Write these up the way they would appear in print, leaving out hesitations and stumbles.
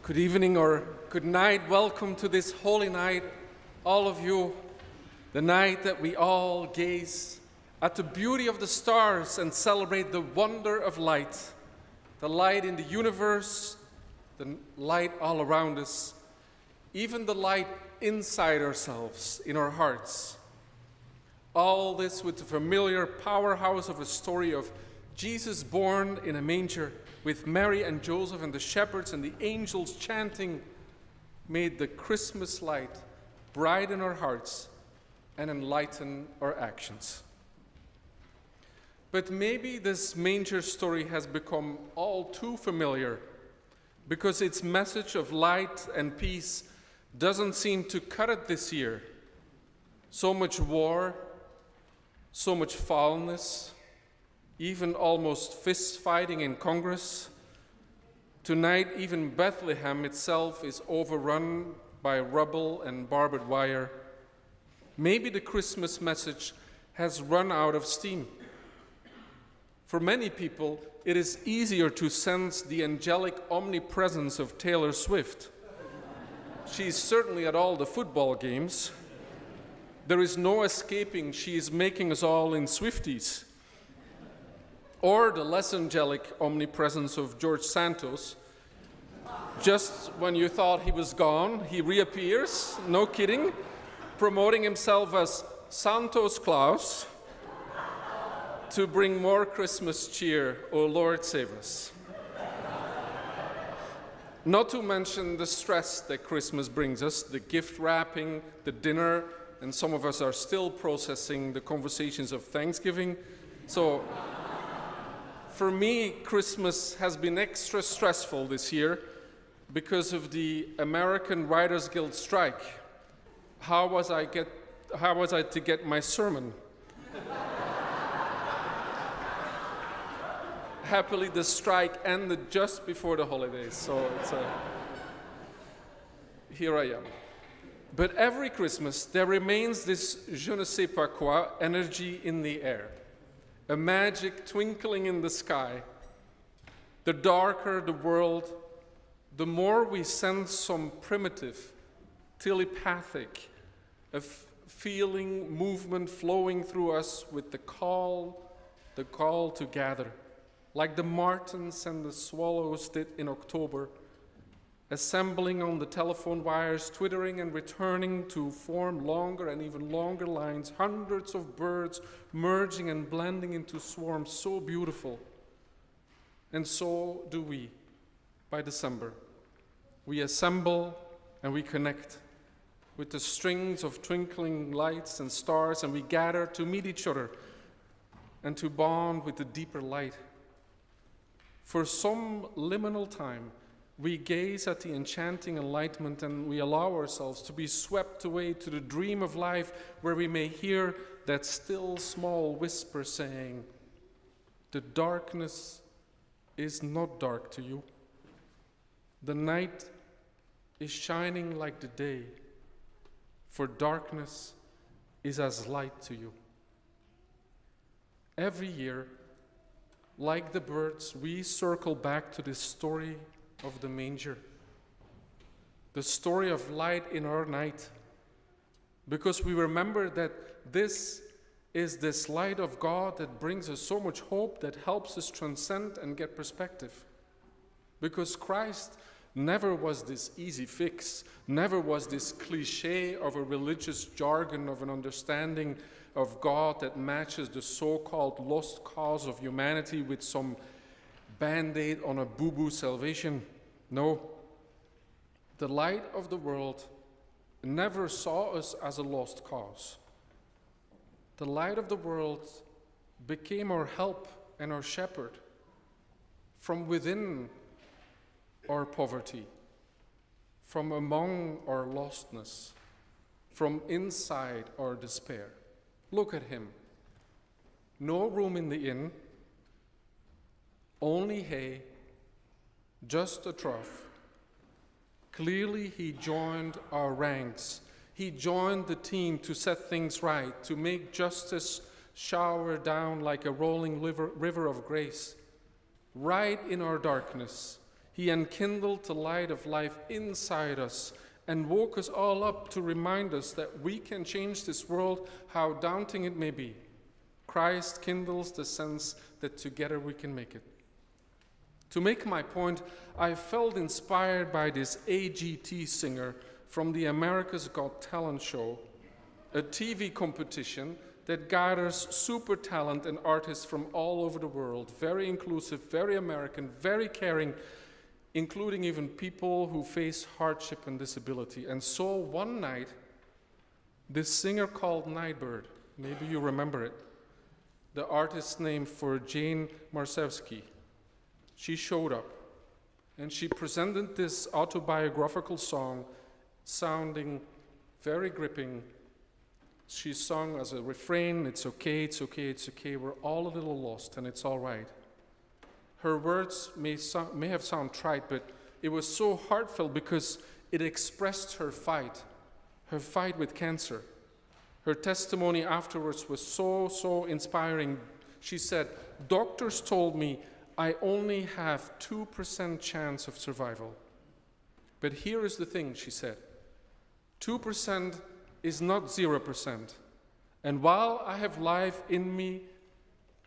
Good evening or good night. Welcome to this holy night, all of you. The night that we all gaze at the beauty of the stars and celebrate the wonder of light. The light in the universe, the light all around us, even the light inside ourselves, in our hearts. All this with the familiar powerhouse of a story of Jesus born in a manger, with Mary and Joseph and the shepherds and the angels chanting, made the Christmas light brighten our hearts and enlighten our actions. But maybe this manger story has become all too familiar because its message of light and peace doesn't seem to cut it this year. So much war, so much foulness, even almost fist fighting in Congress. Tonight, even Bethlehem itself is overrun by rubble and barbed wire. Maybe the Christmas message has run out of steam. For many people, it is easier to sense the angelic omnipresence of Taylor Swift. She's certainly at all the football games. There is no escaping she is making us all in Swifties. Or the less angelic omnipresence of George Santos. Just when you thought he was gone, he reappears, no kidding, promoting himself as Santos Claus to bring more Christmas cheer. Oh Lord, save us. Not to mention the stress that Christmas brings us, the gift wrapping, the dinner, and some of us are still processing the conversations of Thanksgiving. So, for me, Christmas has been extra stressful this year because of the American Writers Guild strike. How was I to get my sermon? Happily, the strike ended just before the holidays, so here I am. But every Christmas, there remains this je ne sais pas quoi energy in the air. A magic twinkling in the sky. The darker the world, the more we sense some primitive, telepathic, feeling, movement flowing through us with the call to gather, like the martins and the swallows did in October, assembling on the telephone wires, twittering and returning to form longer and even longer lines, hundreds of birds merging and blending into swarms so beautiful. And so do we by December. We assemble and we connect with the strings of twinkling lights and stars, and we gather to meet each other and to bond with the deeper light. For some liminal time, we gaze at the enchanting enlightenment and we allow ourselves to be swept away to the dream of life where we may hear that still small whisper saying, "The darkness is not dark to you. The night is shining like the day, for darkness is as light to you." Every year, like the birds, we circle back to this story of the manger, the story of light in our night, because we remember that this is this light of God that brings us so much hope, that helps us transcend and get perspective. Because Christ never was this easy fix, never was this cliche of a religious jargon of an understanding of God that matches the so-called lost cause of humanity with some Band-Aid on a boo-boo salvation. No, the light of the world never saw us as a lost cause. The light of the world became our help and our shepherd from within our poverty, from among our lostness, from inside our despair. Look at him. No room in the inn, only hay, just a trough. Clearly, he joined our ranks. He joined the team to set things right, to make justice shower down like a rolling river of grace. Right in our darkness, He enkindled the light of life inside us and woke us all up to remind us that we can change this world, how daunting it may be. Christ kindles the sense that together we can make it. To make my point, I felt inspired by this AGT singer from the America's Got Talent show, a TV competition that gathers super talent and artists from all over the world, very inclusive, very American, very caring, including even people who face hardship and disability. And so one night, this singer called Nightbird, maybe you remember it, the artist's name for Jane Marsevsky, she showed up and she presented this autobiographical song sounding very gripping. She sung as a refrain, "It's okay, it's okay, it's okay, we're all a little lost and it's all right." Her words may have sounded trite, but it was so heartfelt because it expressed her fight with cancer. Her testimony afterwards was so inspiring. She said, "Doctors told me I only have 2% chance of survival. But here is the thing," she said, 2% is not 0%. And while I have life in me,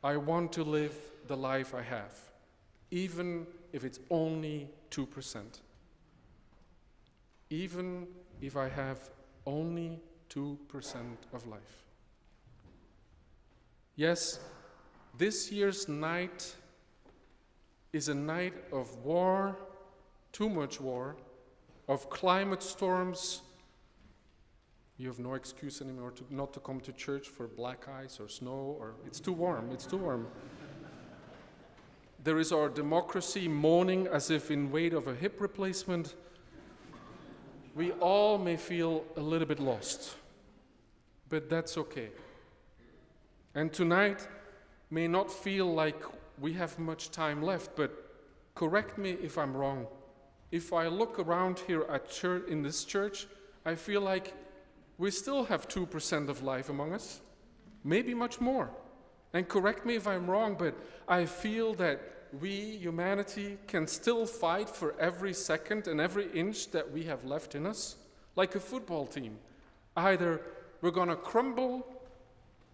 I want to live the life I have, even if it's only 2%. Even if I have only 2% of life. Yes, this year's night is a night of war, too much war, of climate storms. You have no excuse anymore not to come to church for black ice or snow, or it's too warm, it's too warm. There is our democracy moaning as if in wait of a hip replacement. We all may feel a little bit lost, but that's okay. And tonight may not feel like we have much time left, but correct me if I'm wrong. If I look around here at church, in this church, I feel like we still have 2% of life among us, maybe much more. And correct me if I'm wrong, but I feel that we, humanity, can still fight for every second and every inch that we have left in us, like a football team. Either we're going to crumble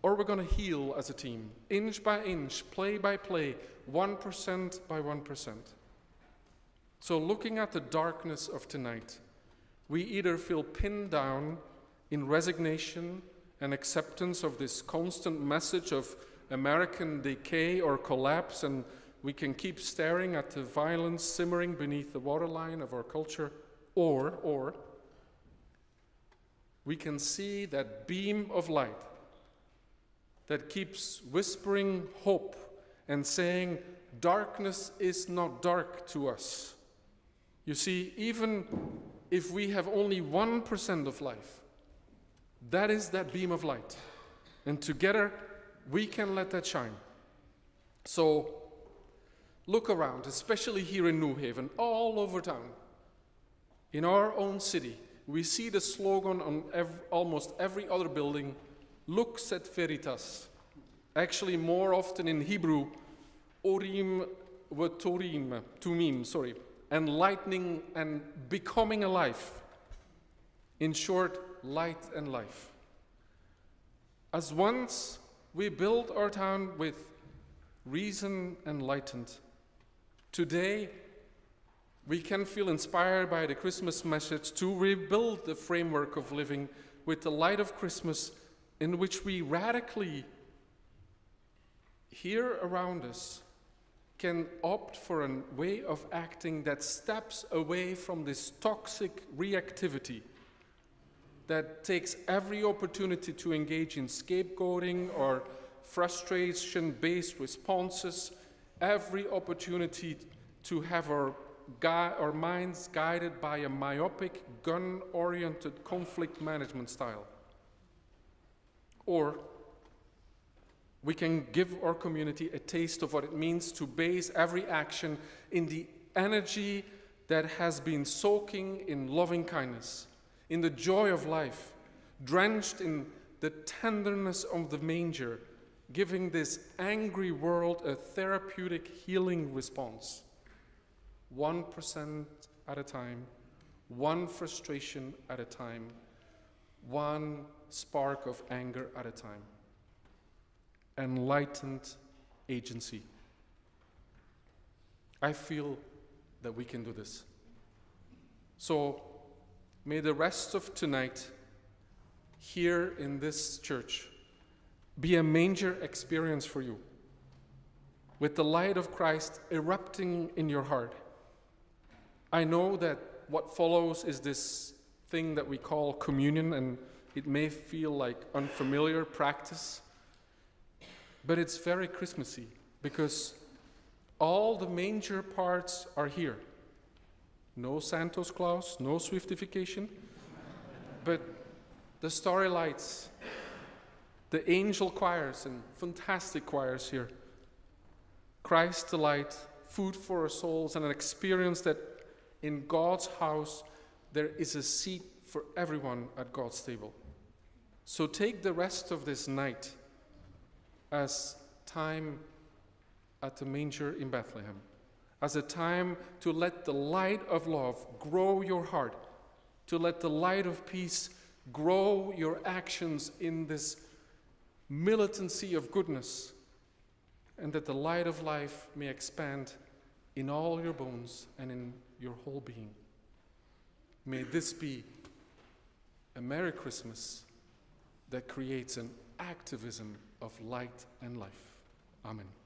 or we're going to heal as a team, inch by inch, play by play, 1% by 1%. So looking at the darkness of tonight, we either feel pinned down in resignation and acceptance of this constant message of American decay or collapse, and we can keep staring at the violence simmering beneath the waterline of our culture, or we can see that beam of light that keeps whispering hope and saying, darkness is not dark to us. You see, even if we have only 1% of life, that is that beam of light. And together, we can let that shine. So, look around, especially here in New Haven, all over town. In our own city, we see the slogan on almost every other building, Lux et Veritas. Actually, more often in Hebrew, Orim v'Torim, Tumim, enlightening and becoming alive. In short, light and life. As once we built our town with reason enlightened, today we can feel inspired by the Christmas message to rebuild the framework of living with the light of Christmas, in which we radically, here around us, can opt for a way of acting that steps away from this toxic reactivity that takes every opportunity to engage in scapegoating or frustration-based responses, every opportunity to have our minds guided by a myopic, gun-oriented conflict management style. Or we can give our community a taste of what it means to base every action in the energy that has been soaking in loving kindness, in the joy of life, drenched in the tenderness of the manger, giving this angry world a therapeutic healing response. 1% at a time, one frustration at a time, one spark of anger at a time. Enlightened agency. I feel that we can do this. So may the rest of tonight here in this church be a manger experience for you, with the light of Christ erupting in your heart. I know that what follows is this thing that we call communion, and it may feel like unfamiliar practice, but it's very Christmassy because all the manger parts are here. No Santos Claus, no Swiftification, but the starry lights, the angel choirs and fantastic choirs here. Christ delight, food for our souls, and an experience that in God's house there is a seat for everyone at God's table. So take the rest of this night as time at the manger in Bethlehem, as a time to let the light of love grow your heart, to let the light of peace grow your actions in this militancy of goodness, and that the light of life may expand in all your bones and in your whole being. May this be a Merry Christmas that creates an activism of light and life. Amen.